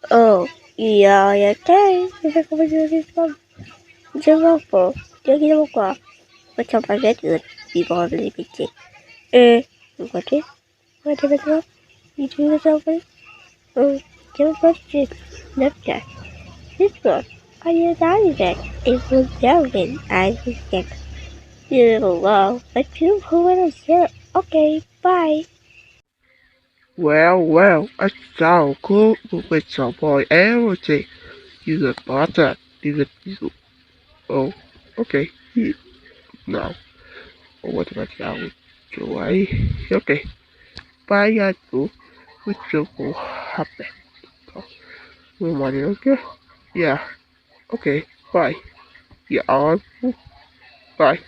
Oh, yeah, okay. Kita kemudian Islam. Jangan apa? Jangan kita buka. Macam mana tu? Di bawah beli biji. Buka deh. Buka deh betul. Itu juga sampai. Jangan pasti. Nanti. This one. Are you done that? It was Darwin. I was get. Wow. But you who was here. Okay. Bye. Well, I saw cool with some boy everything. You got butter. You got you. Oh, okay. Now, what about now? Joy? Okay. Bye, guys. Which will happen? We money, okay? Yeah. Okay. Bye. Yeah. Bye.